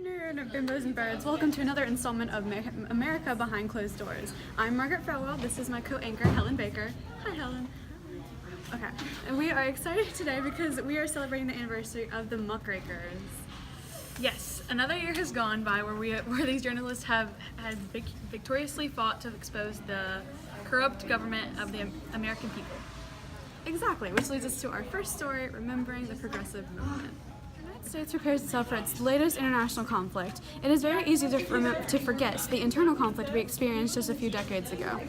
afternoon, bimbos and birds. Welcome to another installment of America Behind Closed Doors. I'm Margaret Felwell. This is my co-anchor, Helen Baker. Hi, Helen. Okay, and we are excited today because we are celebrating the anniversary of the Muckrakers. Yes, another year has gone by where these journalists have victoriously fought to expose the corrupt government of the American people. Exactly, which leads us to our first story, remembering the progressive movement. The United States prepares itself for its latest international conflict. It is very easy to forget the internal conflict we experienced just a few decades ago.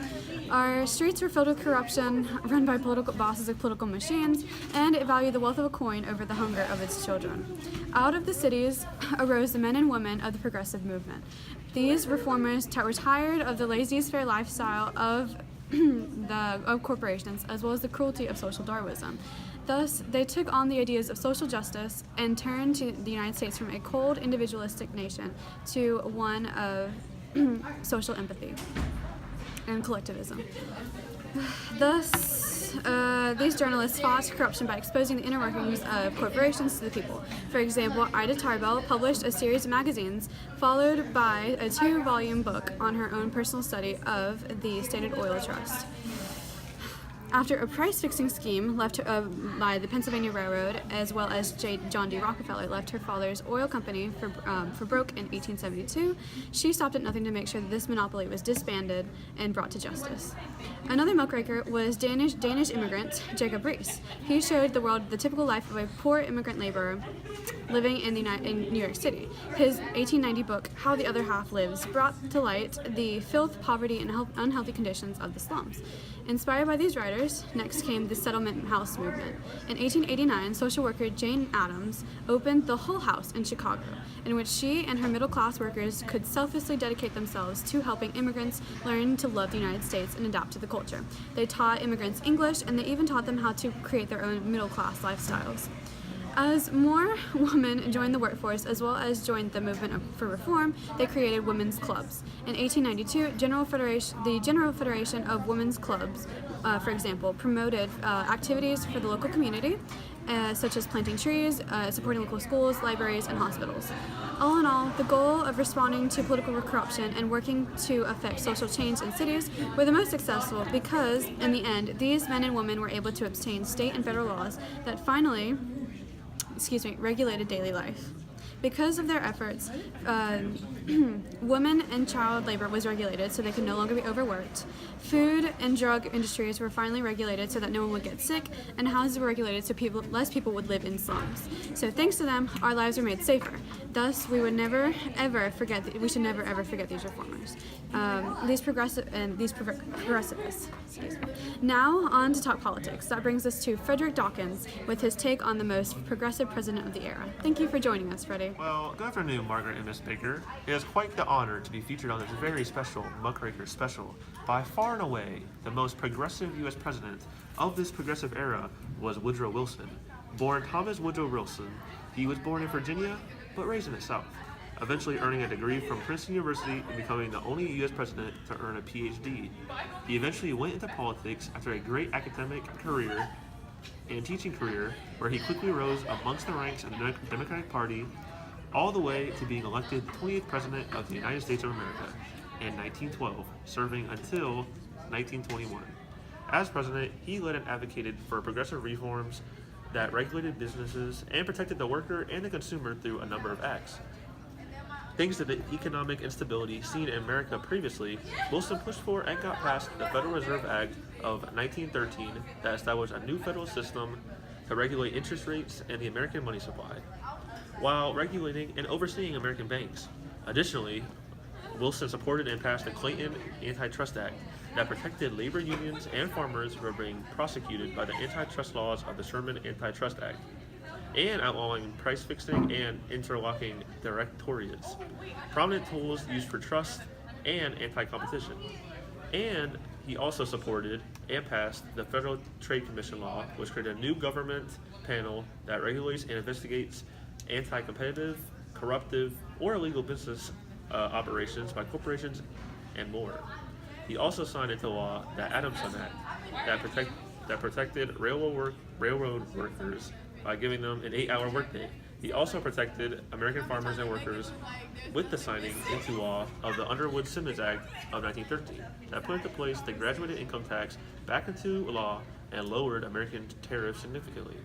Our streets were filled with corruption, run by political bosses of political machines, and it valued the wealth of a coin over the hunger of its children. Out of the cities arose the men and women of the progressive movement. These reformers were tired of the laissez-faire lifestyle of corporations, as well as the cruelty of social Darwinism. Thus, they took on the ideas of social justice and turned to the United States from a cold, individualistic nation to one of social empathy and collectivism. Thus, these journalists fought corruption by exposing the inner workings of corporations to the people. For example, Ida Tarbell published a series of magazines, followed by a 2-volume book on her own personal study of the Standard Oil Trust. After a price-fixing scheme left by the Pennsylvania Railroad, as well as John D. Rockefeller left her father's oil company for broke in 1872, she stopped at nothing to make sure that this monopoly was disbanded and brought to justice. Another muckraker was Danish immigrant Jacob Riis. He showed the world the typical life of a poor immigrant laborer living in New York City. His 1890 book, How the Other Half Lives, brought to light the filth, poverty, and unhealthy conditions of the slums. Inspired by these writers, next came the settlement house movement. In 1889, social worker Jane Addams opened the Hull House in Chicago, in which she and her middle-class workers could selflessly dedicate themselves to helping immigrants learn to love the United States and adapt to the culture. They taught immigrants English, and they even taught them how to create their own middle-class lifestyles. As more women joined the workforce, as well as joined the movement for reform, they created women's clubs. In 1892, the General Federation of Women's Clubs, for example, promoted activities for the local community, such as planting trees, supporting local schools, libraries, and hospitals. All in all, the goal of responding to political corruption and working to affect social change in cities were the most successful because, in the end, these men and women were able to obtain state and federal laws that finally regulated daily life. Because of their efforts, women and child labor was regulated so they could no longer be overworked. Food and drug industries were finally regulated so that no one would get sick, and houses were regulated so less people would live in slums. So thanks to them, our lives were made safer. Thus, we should never ever forget these reformers. These progressivists. Now on to talk politics. That brings us to Frederick Dawkins with his take on the most progressive president of the era. Thank you for joining us, Freddie. Well, good afternoon, Margaret and Miss Baker. It is quite the honor to be featured on this very special Muckraker special. By far and away, the most progressive U.S. president of this progressive era was Woodrow Wilson. Born Thomas Woodrow Wilson, he was born in Virginia, but raised in the South, eventually earning a degree from Princeton University and becoming the only U.S. president to earn a Ph.D. He eventually went into politics after a great academic career and teaching career, where he quickly rose amongst the ranks of the Democratic Party, all the way to being elected 20th President of the United States of America in 1912, serving until 1921. As president, he led and advocated for progressive reforms that regulated businesses and protected the worker and the consumer through a number of acts. Thanks to the economic instability seen in America previously, Wilson pushed for and got passed the Federal Reserve Act of 1913 that established a new federal system to regulate interest rates and the American money supply, while regulating and overseeing American banks. Additionally, Wilson supported and passed the Clayton Antitrust Act that protected labor unions and farmers who were being prosecuted by the antitrust laws of the Sherman Antitrust Act, and outlawing price fixing and interlocking directorates, prominent tools used for trust and anti-competition. And he also supported and passed the Federal Trade Commission law, which created a new government panel that regulates and investigates anti-competitive, corruptive, or illegal business operations by corporations and more. He also signed into law the Adamson Act that protected railroad workers by giving them an 8-hour workday. He also protected American farmers and workers with the signing into law of the Underwood-Simmons Act of 1913 that put into place the graduated income tax back into law and lowered American tariffs significantly.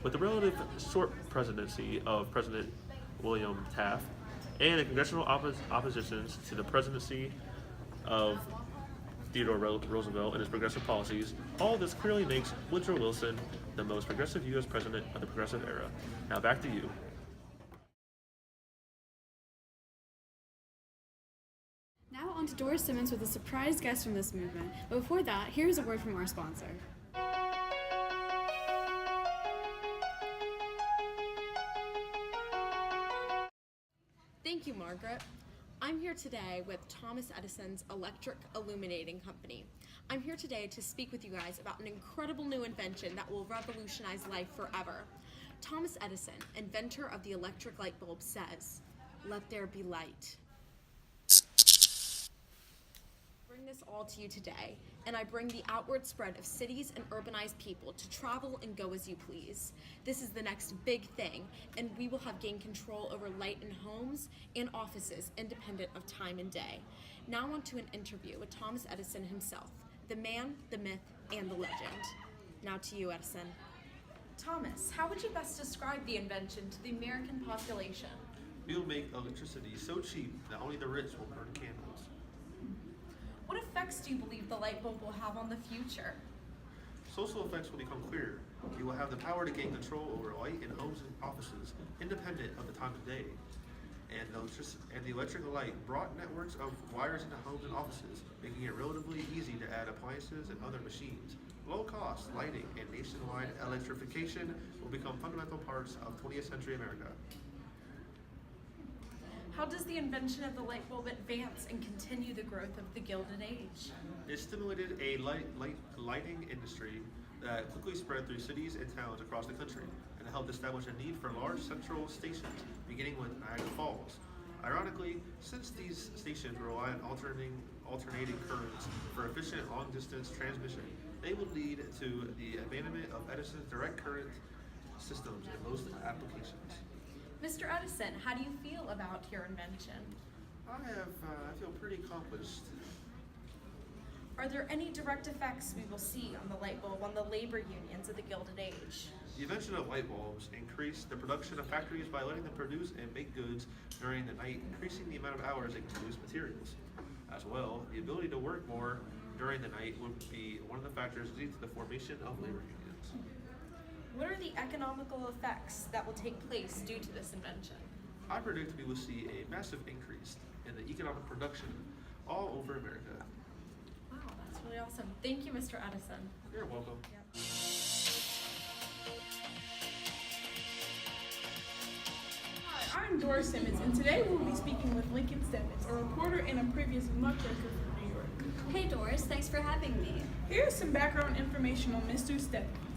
With the relative short presidency of President William Taft and the congressional oppositions to the presidency of Theodore Roosevelt and his progressive policies, all this clearly makes Woodrow Wilson the most progressive U.S. president of the progressive era. Now back to you. Now on to Doris Simmons with a surprise guest from this movement. But before that, here's a word from our sponsor. Thank you, Margaret. I'm here today with Thomas Edison's Electric Illuminating Company. I'm here today to speak with you guys about an incredible new invention that will revolutionize life forever. Thomas Edison, inventor of the electric light bulb, says, "Let there be light." I bring this all to you today, and I bring the outward spread of cities and urbanized people to travel and go as you please. This is the next big thing, and we will have gained control over light in homes and offices independent of time and day. Now on to an interview with Thomas Edison himself, the man, the myth, and the legend. Now to you, Edison. Thomas, how would you best describe the invention to the American population? We will make electricity so cheap that only the rich will burn candles. What effects do you believe the light bulb will have on the future? Social effects will become clearer. You will have the power to gain control over light in homes and offices, independent of the time of day. And the electrical light brought networks of wires into homes and offices, making it relatively easy to add appliances and other machines. Low-cost lighting and nationwide electrification will become fundamental parts of 20th century America. How does the invention of the light bulb advance and continue the growth of the Gilded Age? It stimulated a lighting industry that quickly spread through cities and towns across the country, and it helped establish a need for large central stations, beginning with Niagara Falls. Ironically, since these stations rely on alternating currents for efficient long-distance transmission, they would lead to the abandonment of Edison's direct current systems in most applications. Mr. Edison, how do you feel about your invention? I feel pretty accomplished. Are there any direct effects we will see on the light bulb on the labor unions of the Gilded Age? The invention of light bulbs increased the production of factories by letting them produce and make goods during the night, increasing the amount of hours they can produce materials. As well, the ability to work more during the night would be one of the factors leading to the formation of labor unions. What are the economical effects that will take place due to this invention? I predict we will see a massive increase in the economic production all over America. Wow, that's really awesome. Thank you, Mr. Edison. You're welcome. Yep. Hi, I'm Doris Simmons, and today we'll be speaking with Lincoln Stephens, a reporter and a previous muckraker from New York. Hey Doris, thanks for having me. Here's some background information on Mr. Stephens.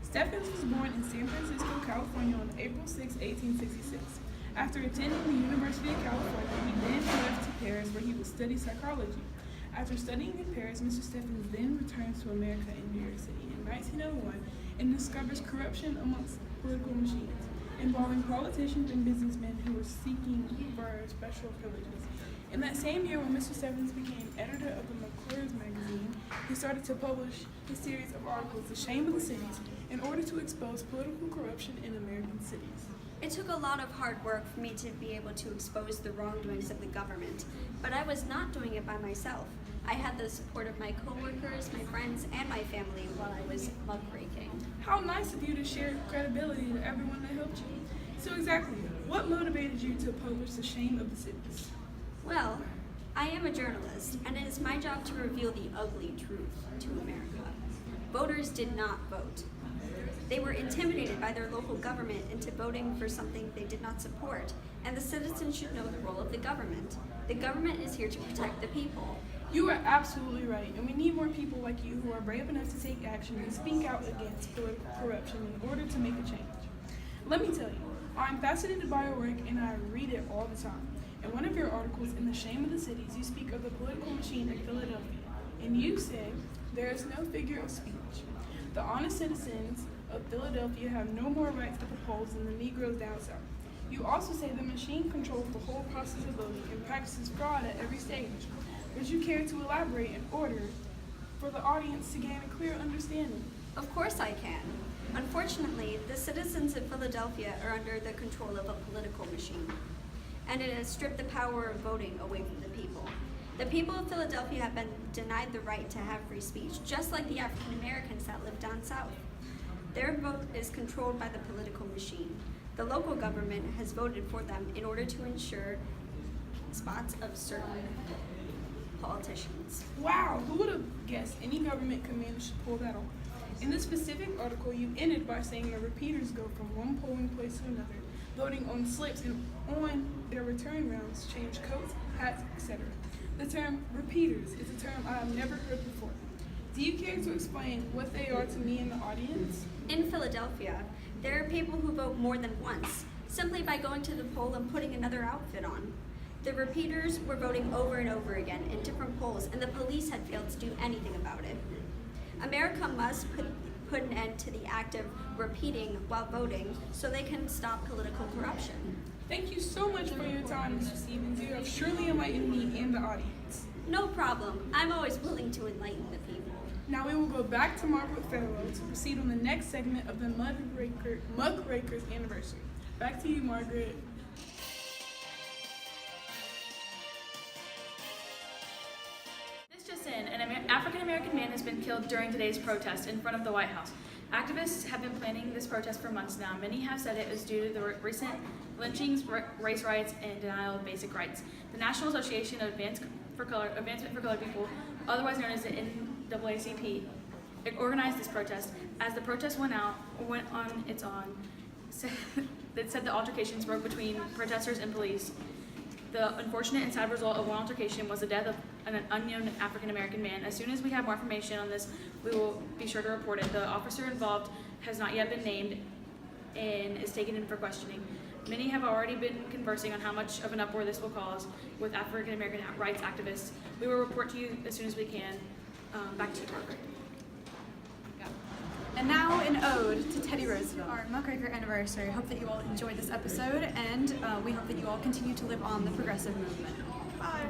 Stephens was born in San Francisco, California on April 6, 1866. After attending the University of California, he then left to Paris where he would study psychology. After studying in Paris, Mr. Stephens then returns to America in New York City in 1901 and discovers corruption amongst political machines, involving politicians and businessmen who were seeking for special privileges. In that same year, when Mr. Stephens became editor of the McClure's magazine, he started to publish a series of articles, The Shame of the Cities, in order to expose political corruption in American cities. It took a lot of hard work for me to be able to expose the wrongdoings of the government, but I was not doing it by myself. I had the support of my coworkers, my friends, and my family while I was muckraking. How nice of you to share credibility to everyone that helped you. So exactly, what motivated you to publish The Shame of the Cities? Well, I am a journalist, and it is my job to reveal the ugly truth to America. Voters did not vote. They were intimidated by their local government into voting for something they did not support, and the citizens should know the role of the government. The government is here to protect the people. You are absolutely right, and we need more people like you who are brave enough to take action and speak out against political corruption in order to make a change. Let me tell you, I'm fascinated by your work and I read it all the time. In one of your articles in The Shame of the Cities, you speak of the political machine in Philadelphia, and you say, there is no figure of speech. The honest citizens of Philadelphia have no more rights at the polls than the Negroes down south. You also say the machine controls the whole process of voting and practices fraud at every stage. Would you care to elaborate in order for the audience to gain a clear understanding? Of course I can. Unfortunately, the citizens of Philadelphia are under the control of a political machine, and it has stripped the power of voting away from the people. The people of Philadelphia have been denied the right to have free speech, just like the African Americans that live down south. Their vote is controlled by the political machine. The local government has voted for them in order to ensure spots of certain politicians. Wow, who would have guessed any government could manage to pull that off? In this specific article, you ended by saying that repeaters go from one polling place to another, voting on slips and on their return rounds, change coats, hats, etc. The term repeaters is a term I have never heard before. Do you care to explain what they are to me and the audience? In Philadelphia, there are people who vote more than once, simply by going to the poll and putting another outfit on. The repeaters were voting over and over again in different polls, and the police had failed to do anything about it. America must put an end to the act of repeating while voting so they can stop political corruption. Thank you so much for your time, Mr. Stevens. You have surely enlightened me and the audience. No problem. I'm always willing to enlighten the people. Now we will go back to Margaret Farrell to proceed on the next segment of the Muckrakers anniversary. Back to you, Margaret. This just in, an African-American man has been killed during today's protest in front of the White House. Activists have been planning this protest for months now. Many have said it is due to the recent lynchings, race riots, and denial of basic rights. The National Association of Advancement for Colored People, otherwise known as the NAACP, organized this protest. As the protest went on its own, it said the altercations broke between protesters and police. The unfortunate and sad result of one altercation was the death of an unknown African-American man. As soon as we have more information on this, we will be sure to report it. The officer involved has not yet been named and is taken in for questioning. Many have already been conversing on how much of an uproar this will cause with African-American rights activists. We will report to you as soon as we can. Back to you, Margaret. And now an ode to Teddy Roosevelt, our Muckraker anniversary. Hope that you all enjoyed this episode, and we hope that you all continue to live on the progressive movement. Bye.